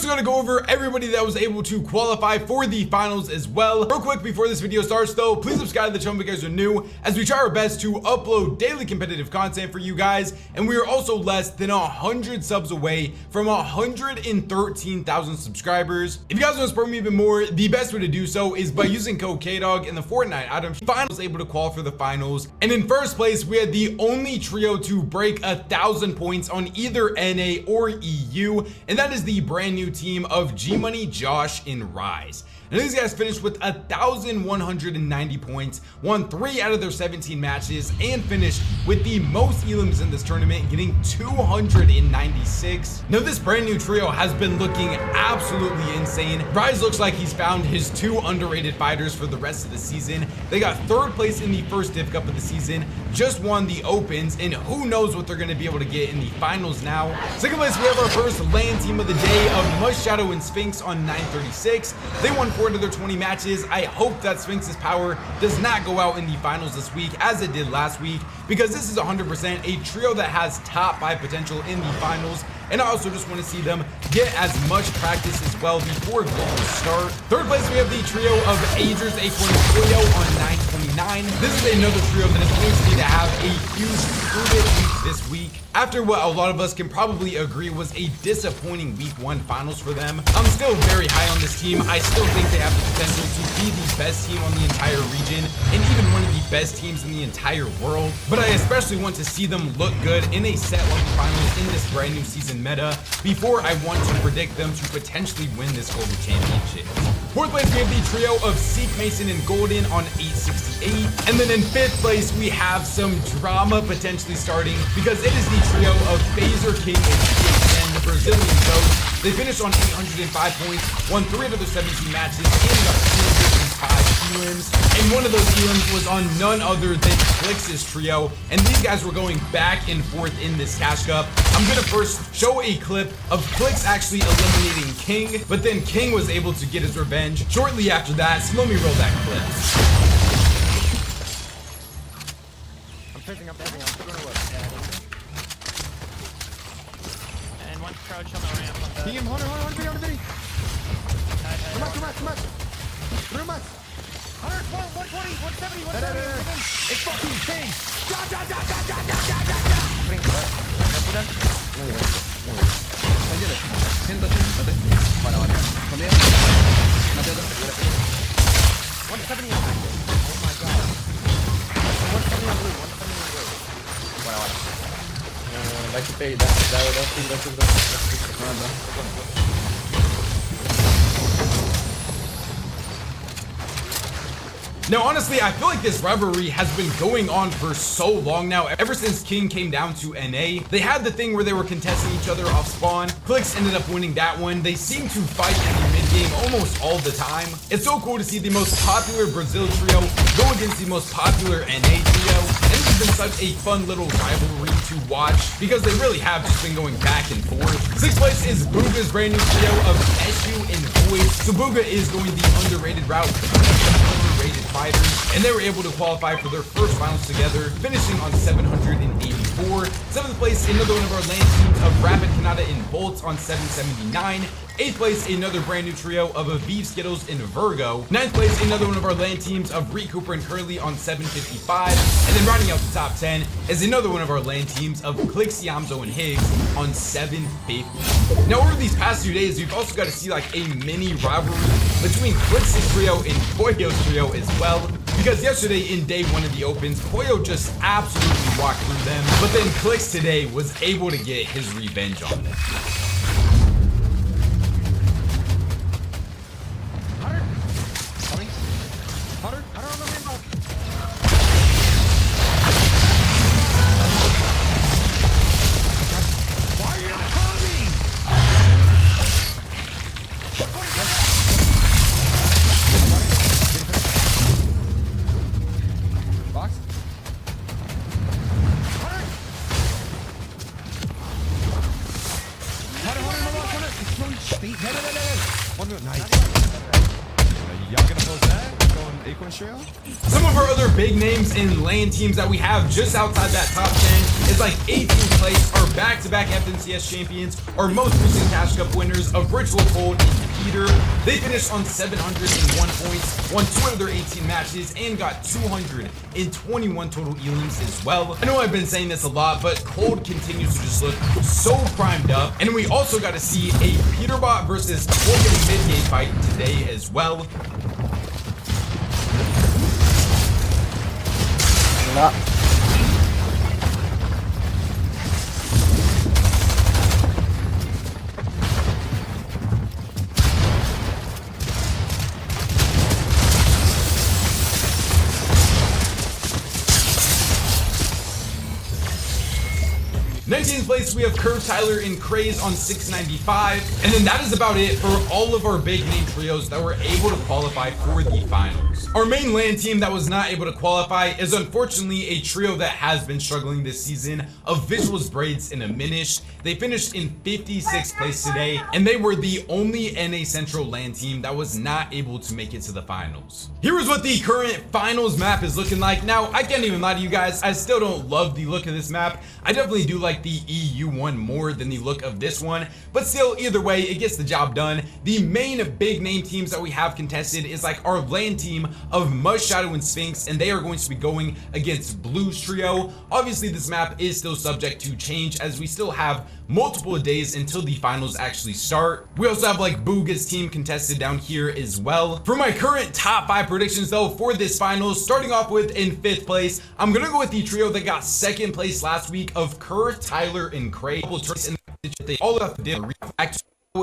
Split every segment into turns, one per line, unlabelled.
also going to go over everybody that was able to qualify for the finals as well. Real quick before this video starts though, please subscribe to the channel if you guys are new, as we try our best to upload daily competitive content for you guys, and we are also less than 100 subs away from 113,000 subscribers. If you guys want to support me even more, the best way to do so is by using code KDOG in the FORTNITE item. Finals able to qualify for the finals, and in first place we had the only trio to break 1,000 points on either NA or EU, and that is the brand new team of G Money, Josh, and Rise. And these guys finished with 1,190 points, won 3 out of their 17 matches, and finished with the most elims in this tournament, getting 296. Now this brand new trio has been looking absolutely insane. Rise looks like he's found his 2 underrated fighters for the rest of the season. They got 3rd place in the first Div Cup of the season, just won the Opens, and who knows what they're going to be able to get in the finals now. 2nd place, we have our first LAN team of the day of Mush, Shadow, and Sphinx on 936. They won 4 of their 20 matches. I hope that Sphinx's power does not go out in the finals this week as it did last week, because this is 100% a trio that has top 5 potential in the finals, and I also just want to see them get as much practice as well before global start. 3rd place, we have the trio of Agers, Acorn, and Koyo on 929. This is another trio that is going to need to have a huge recruited week this week, after what a lot of us can probably agree was a disappointing week 1 finals for them. I'm still very high on this team. I still think they have the potential to be the best team on the entire region, and even one of the best teams in the entire world, but I especially want to see them look good in a set like the finals in this brand new season meta before I want to predict them to potentially win this global championship. 4th place, we have the trio of Seek, Mason, and Golden on 868. And then in 5th place, we have some drama potentially starting, because it is the trio of Phaser, King, and the Brazilian Ghost. They finished on 805 points, won 3 out of their 17 matches, and got 205 elims. And one of those elims was on none other than Clix's trio, and these guys were going back and forth in this cash cup. I'm gonna first show a clip of Clix actually eliminating King, but then King was able to get his revenge shortly after that, so let me roll that clip.
I'm going to look. And one crouch on the ramp on the...
Team, hold on, video. Come on. Through us.
120, 170, 170.
It's fucking King. Vale. Conmigo.
Oh my god. 170 on blue, 170 on blue.
Vale.
Vai te pegar, dá.
Now honestly, I feel like this rivalry has been going on for so long now. Ever since King came down to NA, they had the thing where they were contesting each other off spawn. Clix ended up winning that one. They seem to fight in the mid game almost all the time. It's so cool to see the most popular Brazil trio go against the most popular NA trio, and this has been such a fun little rivalry to watch, because they really have just been going back and forth. 6th place is Booga's brand new trio of Eshu and Void. So Booga is going the underrated route, fighters, and they were able to qualify for their first finals together, finishing on 784. 7th place, another one of our LAN teams of Rapid, Kanata, and Bolts on 779. 8th place, another brand new trio of Aviv, Skittles, and Virgo. 9th place, another one of our LAN teams of Reed, Cooper, and Curly on 755. And then rounding out the top 10 is another one of our LAN teams of Clix, Yamzo, and Higgs on 750. Now over these past few days, we've also got to see like a mini rivalry between Clix's trio and Koyo's trio as well, because yesterday in day 1 of the Opens, Koyo just absolutely walked through them, but then Clix today was able to get his revenge on them.
One minute. Nice. Y'all gonna close that? Going Acorn Trail?
Some of our other big names in LAN teams that we have just outside that top 10 is like 18th place, our back-to-back FNCS champions, our most recent Cash Cup winners of Ritual Cold and Peter. They finished on 701 points, won 2 out of their 18 matches, and got 221 total elims as well. I know I've been saying this a lot, but Cold continues to just look so primed up. And we also got to see a Peterbot versus Colgan mid-game fight today as well.
Nah.
19th place, we have Curve Tyler and Craze on 695. And then that is about it for all of our big name trios that were able to qualify for the finals. Our main LAN team that was not able to qualify is unfortunately a trio that has been struggling this season of Visuals, Braids, and Aminish. They finished in 56th place today, and they were the only NA Central LAN team that was not able to make it to the finals. Here is what the current finals map is looking like. Now, I can't even lie to you guys, I still don't love the look of this map. I definitely do like the EU one more than the look of this one, but still, either way, it gets the job done. The main big name teams that we have contested is like our LAN team of Must, Shadow, and Sphinx, and they are going to be going against Blues trio. Obviously, this map is still subject to change as we still have multiple days until the finals actually start. We also have like Booga's team contested down here as well. For my current top 5 predictions though for this finals, starting off with in 5th place, I'm gonna go with the trio that got 2nd place last week of Kerr, Tyler, and Craig. They all got the react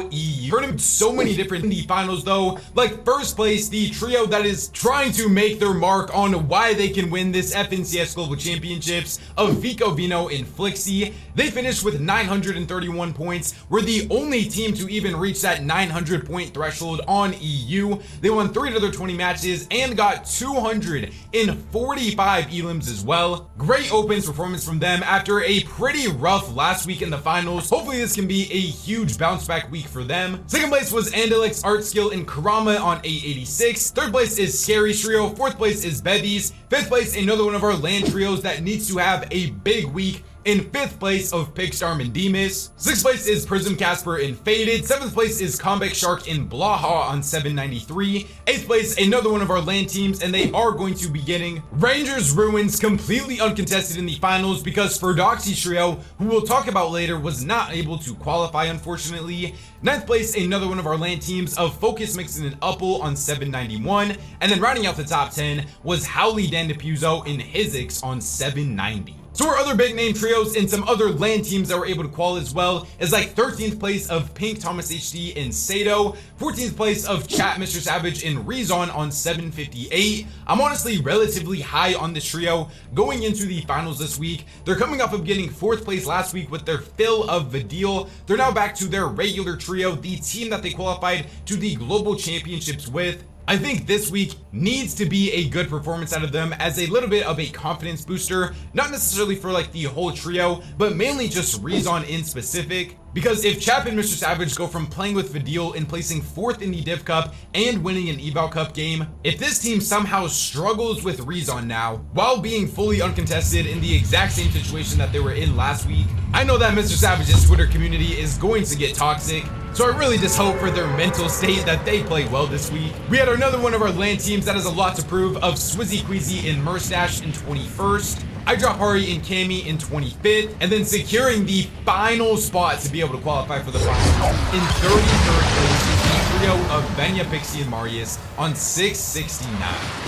EU. Tournament so many different in the finals though. Like 1st place, the trio that is trying to make their mark on why they can win this FNCS Global Championships of Vico, Vino, and Flixie. They finished with 931 points. We're the only team to even reach that 900 point threshold on EU. They won 3 out of their 20 matches and got 245 elims as well. Great opens performance from them after a pretty rough last week in the finals. Hopefully this can be a huge bounce back week for them. 2nd place was Andalix, Art Skill, and Karama on 886. 3rd place is Scary Trio. 4th place is Bevies. 5th place, another one of our LAN trios that needs to have a big week. In 5th place of Pigstorm and Demus. 6th place is Prism Casper and Faded. 7th place is Combat Shark and Blaha on 793. 8th place, another one of our LAN teams, and they are going to be getting Rangers Ruins completely uncontested in the finals because Ferdoxy Trio, who we'll talk about later, was not able to qualify unfortunately. 9th place, another one of our LAN teams of Focus, Mixon, and Upple on 791. And then rounding out the top 10 was Howley Dandapuzzo and Hizix on 790. So our other big name trios and some other LAN teams that were able to qual as well is like 13th place of Pink, Thomas HD, and Sato. 14th place of Chat, Mr. Savage, and Rezon on 758. I'm honestly relatively high on this trio going into the finals this week. They're coming off of getting 4th place last week with their fill of Vidil. They're now back to their regular trio, the team that they qualified to the Global Championships with. I think this week needs to be a good performance out of them as a little bit of a confidence booster, not necessarily for like the whole trio, but mainly just Rezon in specific. Because if Chap and Mr. Savage go from playing with Vidil and placing 4th in the Div Cup and winning an Eval Cup game, if this team somehow struggles with Rezon now, while being fully uncontested in the exact same situation that they were in last week, I know that Mr. Savage's Twitter community is going to get toxic. So I really just hope for their mental state that they play well this week. We had another one of our LAN teams that has a lot to prove of Swizzy Queasy and Murstache in 21st. I drop Hari and Cammy in 25th, and then securing the final spot to be able to qualify for the final. In 33rd place is the trio of Venya, Pixie, and Marius on 669.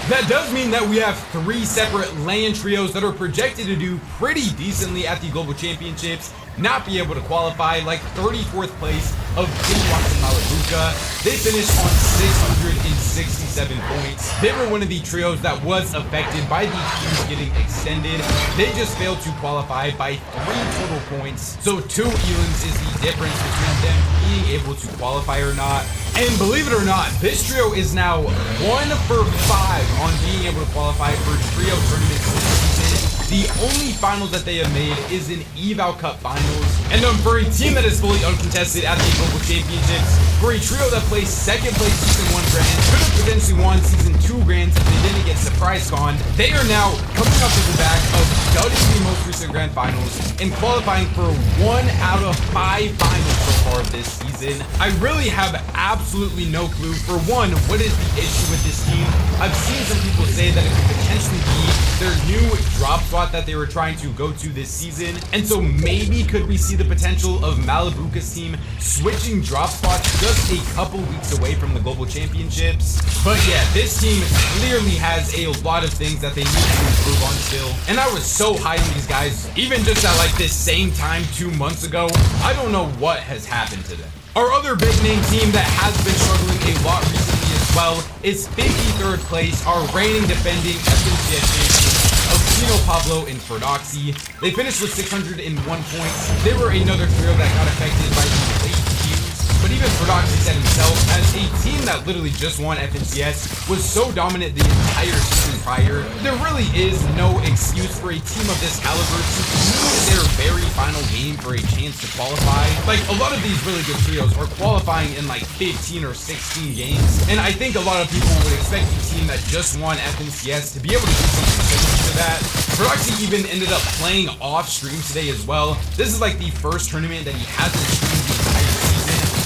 That does mean that we have 3 separate LAN trios that are projected to do pretty decently at the Global Championships, not be able to qualify, like 34th place of Kinwatch and Malabuka. They finished on 667 points. They were one of the trios that was affected by the queues getting extended. They just failed to qualify by 3 total points. So 2 elims is the difference between them being able to qualify or not. And believe it or not, this trio is now 1 for 5 on being able to qualify for trio tournaments this season. the only finals that they have made is an Eval Cup finals. And for a team that is fully uncontested at the Global Championships, for a trio that placed second place Season 1 Grand, could have potentially won Season 2 Grands if they didn't get surprise conned, they are now coming up to the back of gutting the most recent Grand Finals and qualifying for 1 out of 5 finals so far this season. I really have absolutely no clue. For one, what is the issue with this team? I've seen some people say that it could potentially be their new drop spot that they were trying to go to this season. And so maybe could we see the potential of Malibuca's team switching drop spots just a couple weeks away from the Global Championships? But yeah, this team clearly has a lot of things that they need to improve on still. And I was so high on these guys, even just at like this same time 2 months ago. I don't know what has happened to them. Our other big name team that has been struggling a lot recently as well is 53rd place, our reigning defending FNCS champions of Pino Pablo and Ferdoxy. They finished with 601 points. They were another trio that got affected by the late queues. But even Ferdoxy said himself, as a team that literally just won FNCS, was so dominant the entire season prior, there really is no excuse for a team of this caliber to lose their very final game for a chance to qualify. Like, a lot of these really good trios are qualifying in like 15 or 16 games, and I think a lot of people would expect a team that just won FNCS to be able to do something similar to that. Ferdoxy even ended up playing off stream today as well. This is like the first tournament that he hasn't streamed the entire season.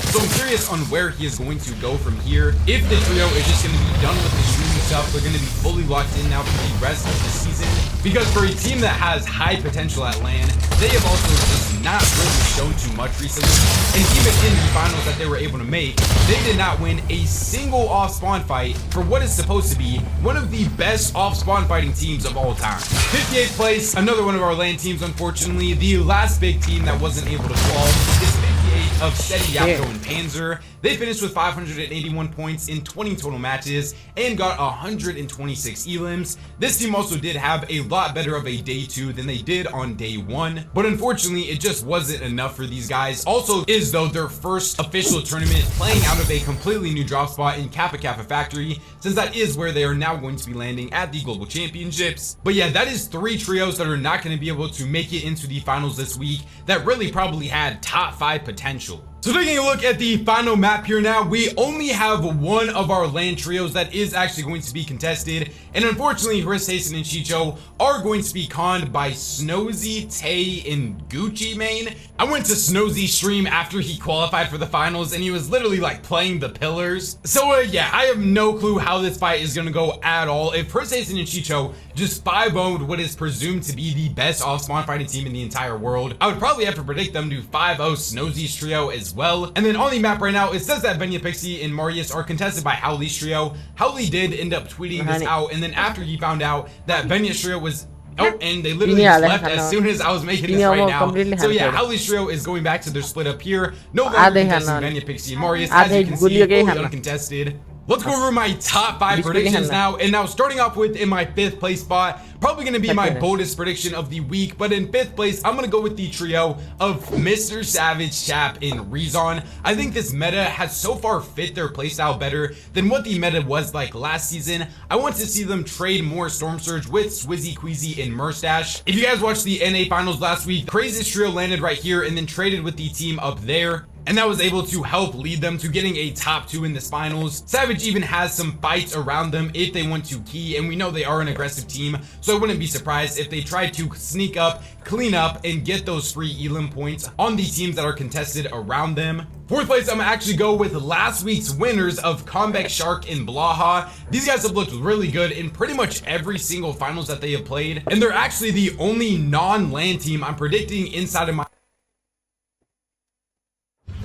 So I'm curious on where he is going to go from here. If the trio is just going to be done with the streaming stuff, they're going to be fully locked in now for the rest of the season. Because for a team that has high potential at LAN, they have also just not really shown too much recently. And even in the finals that they were able to make, they did not win a single off-spawn fight for what is supposed to be one of the best off-spawn fighting teams of all time. 58th place, another one of our LAN teams, unfortunately. The last big team that wasn't able to fall is 58 of Seti, Yapko, and Panzer. They finished with 581 points in 20 total matches and got 126 elims. This team also did have a lot better of a day 2 than they did on day 1, but unfortunately it just wasn't enough for these guys. Also is though their first official tournament playing out of a completely new drop spot in Kappa Kappa Factory, since that is where they are now going to be landing at the Global Championships. But yeah, that is 3 trios that are not going to be able to make it into the finals this week that really probably had top 5 potential. So taking a look at the final map here now, we only have one of our LAN trios that is actually going to be contested, and unfortunately Chris, Hasten, and Chicho are going to be conned by Snozy, Tay, and Gucci Mane. I went to Snozy's stream after he qualified for the finals, and he was literally like playing the pillars. So yeah, I have no clue how this fight is going to go at all. If Chris, Hasten, and Chicho just 5-0'd what is presumed to be the best off-spawn fighting team in the entire world, I would probably have to predict them to 5-0 Snozy's trio as well. And then on the map right now, it says that Venya Pixie and Marius are contested by Howley's trio. Howley did end up tweeting this out, and then after he found out that Venya's trio was and they literally just left as soon as I was making this right now. So yeah, Howley's trio is going back to their split up here. No longer contesting Venya Pixie and Marius, as you can see, fully uncontested. Let's go over my top 5 predictions now. And now starting off with in my 5th place spot, probably going to be my boldest prediction of the week. But in 5th place, I'm going to go with the trio of Mr. Savage, Chap, and Rezon. I think this meta has so far fit their playstyle better than what the meta was like last season. I want to see them trade more Storm Surge with Swizzy, Queasy, and Murstache. If you guys watched the NA finals last week, the craziest trio landed right here and then traded with the team up there, and that was able to help lead them to getting a top 2 in this finals. Savage even has some fights around them if they want to key, and we know they are an aggressive team, so I wouldn't be surprised if they tried to sneak up, clean up, and get those free elim points on the teams that are contested around them. 4th place, I'm gonna actually go with last week's winners of Combeck, Shark, and Blaha. These guys have looked really good in pretty much every single finals that they have played, and they're actually the only non-LAN team I'm predicting inside of my...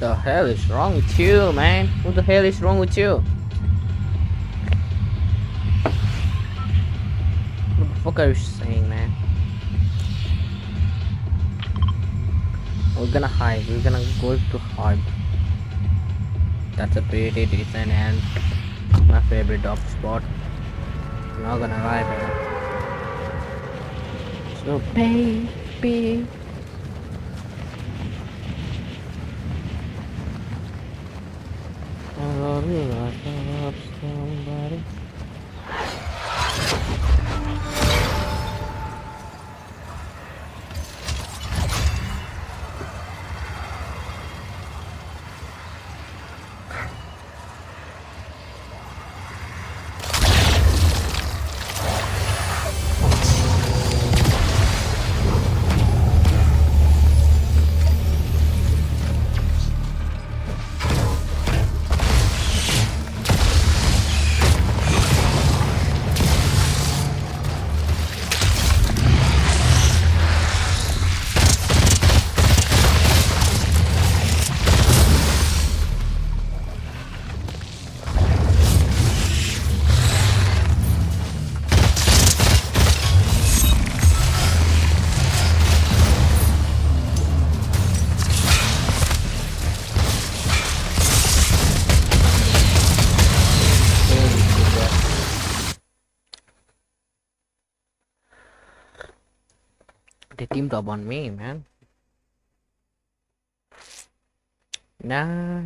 The hell is wrong with you, man? What the hell is wrong with you? What the fuck are you saying, man? We're gonna hide. We're gonna go to hide. That's a pretty decent and my favorite drop spot. I'm not gonna lie, man. So baby. They teamed up on me, man. Nah.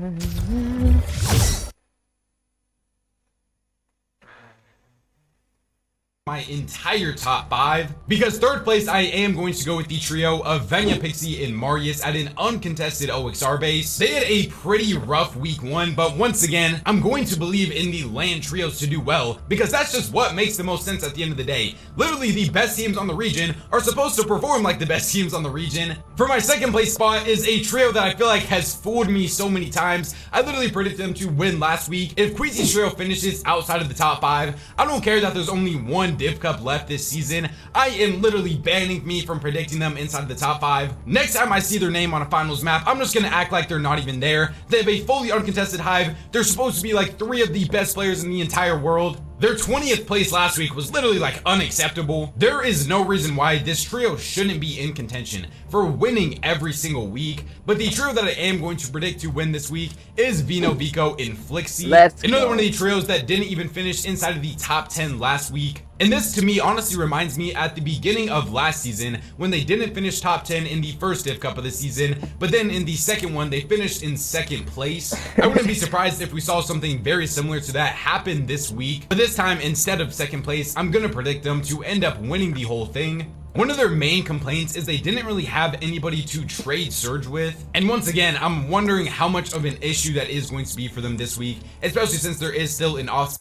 My entire top 5, because third place I am going to go with the trio of Venya, Pixie, and Marius at an uncontested OXR base. They had a pretty rough week 1, but once again, I'm going to believe in the LAN trios to do well, because that's just what makes the most sense at the end of the day. Literally, the best teams on the region are supposed to perform like the best teams on the region. For my second place spot is a trio that I feel like has fooled me so many times. I literally predicted them to win last week. If Queasy's trio finishes outside of the top 5, I don't care that there's only one Div Cup left this season. I am literally banning me from predicting them inside the top 5. Next time I see their name on a finals map, I'm just gonna act like they're not even there. They have a fully uncontested hive. They're supposed to be like 3 of the best players in the entire world. Their 20th place last week was literally like unacceptable. There is no reason why this trio shouldn't be in contention for winning every single week, but the trio that I am going to predict to win this week is Vino, Vico, and Flixie. Another one of the trios that didn't even finish inside of the top 10 last week. And this to me honestly reminds me at the beginning of last season when they didn't finish top 10 in the first Div Cup of the season, but then in the second one they finished in second place. I wouldn't be surprised if we saw something very similar to that happen this week, but this time instead of second place, I'm gonna predict them to end up winning the whole thing. One of their main complaints is they didn't really have anybody to trade Surge with. And once again, I'm wondering how much of an issue that is going to be for them this week, especially since there is still an off.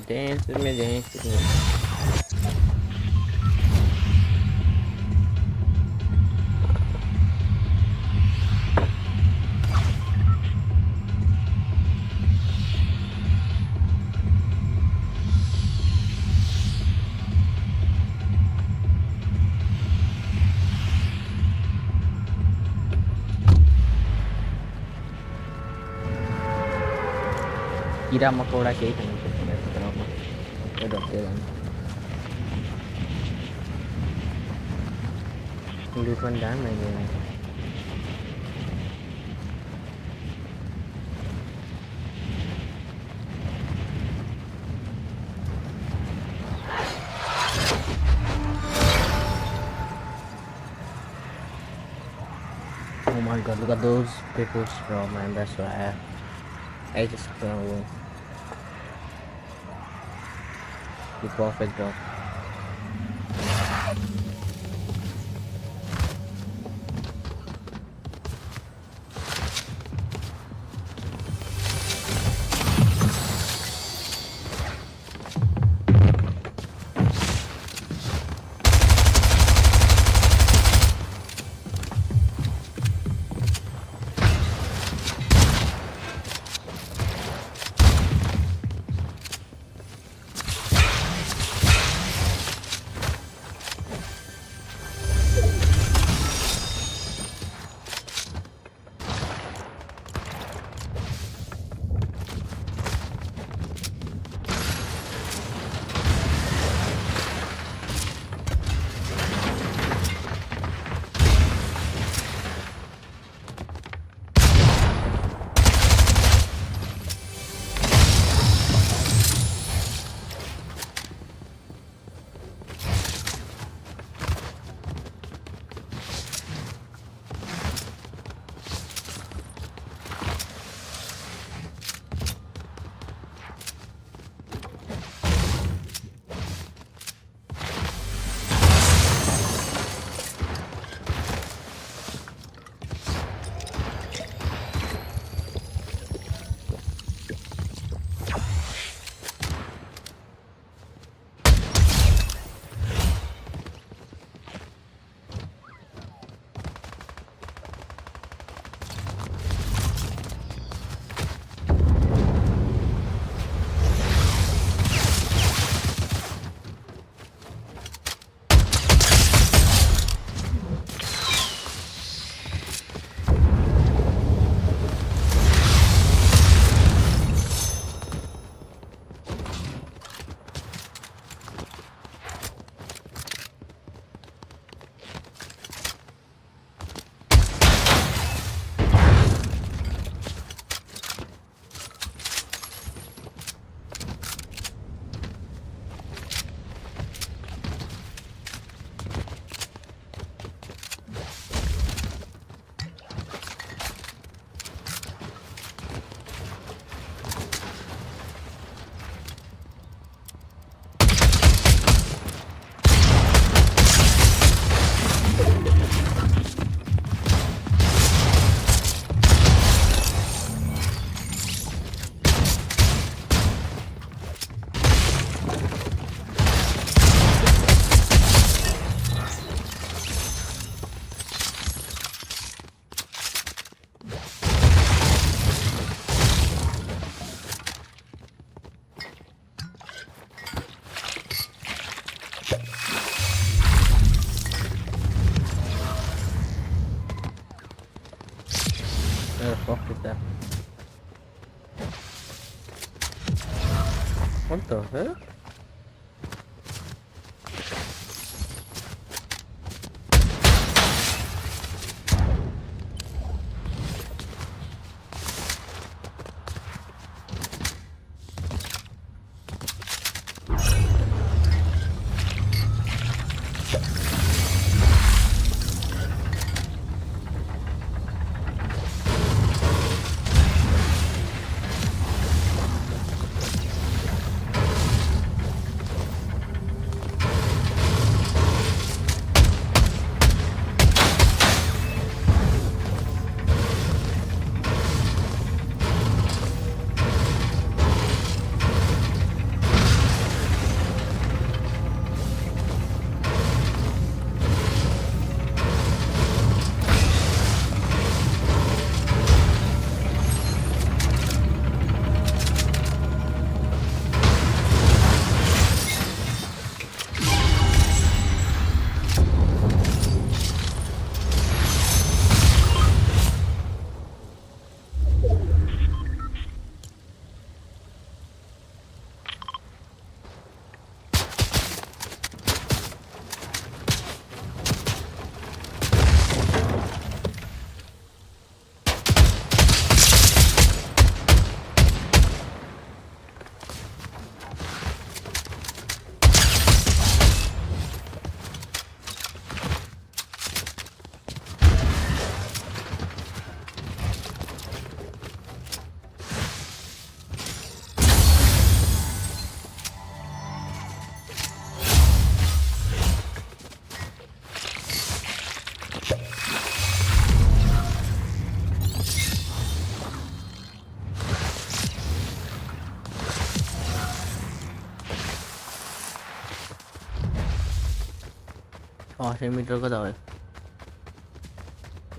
Dance with me, dance with me. Kira makola kayo kung loot one down my game. Oh my god, look at those pickles, bro, man. That's why I just throw away. The perfect drop. What the hell? Metre को दावे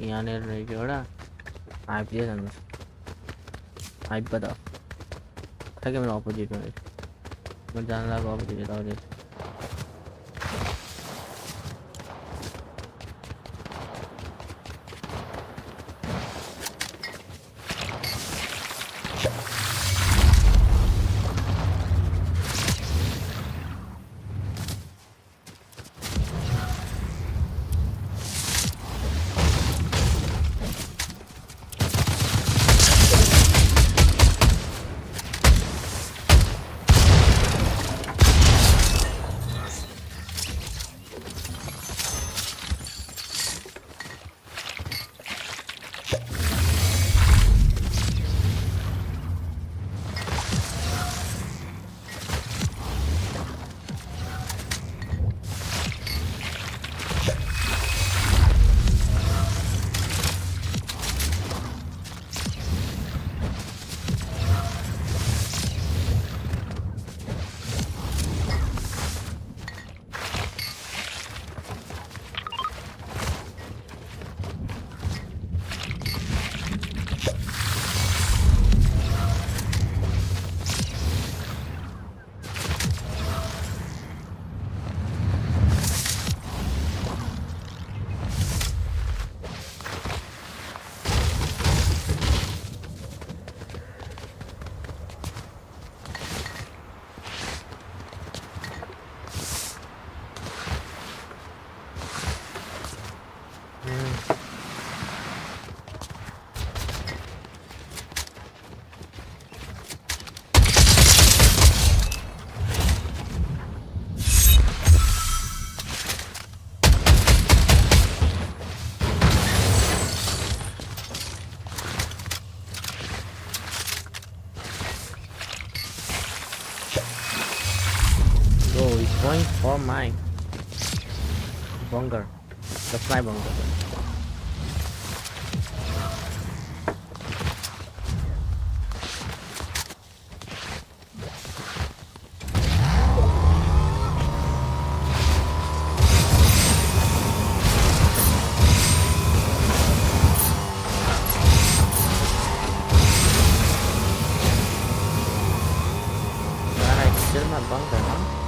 याने नहीं जोड़ा आइप दिया था आइप का दाव था कि मेरा ऑपोजिट में मैं जान लगा ऑपोजिट दाव दे going for my bunker, the fly bunker. Still my bunker, huh?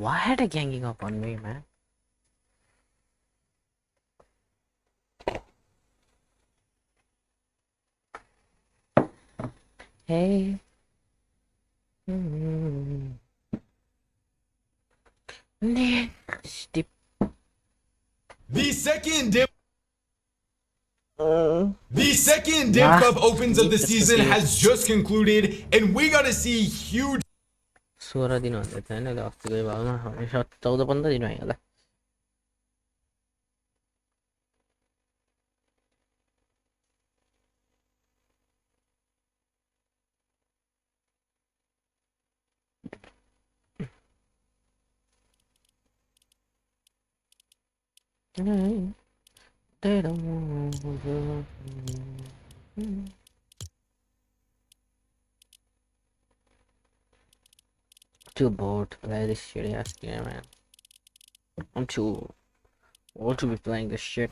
Why are they ganging up on me, man? Hey. Next dip.
The second Div Cup opens of the season has just concluded, and we got to see huge
16 दिन हुँदै थियो हैन अस्तिको भागमा 14-15 दिन भयो होला Too bored to play this shitty ass game, man. I'm too old to be playing this shit.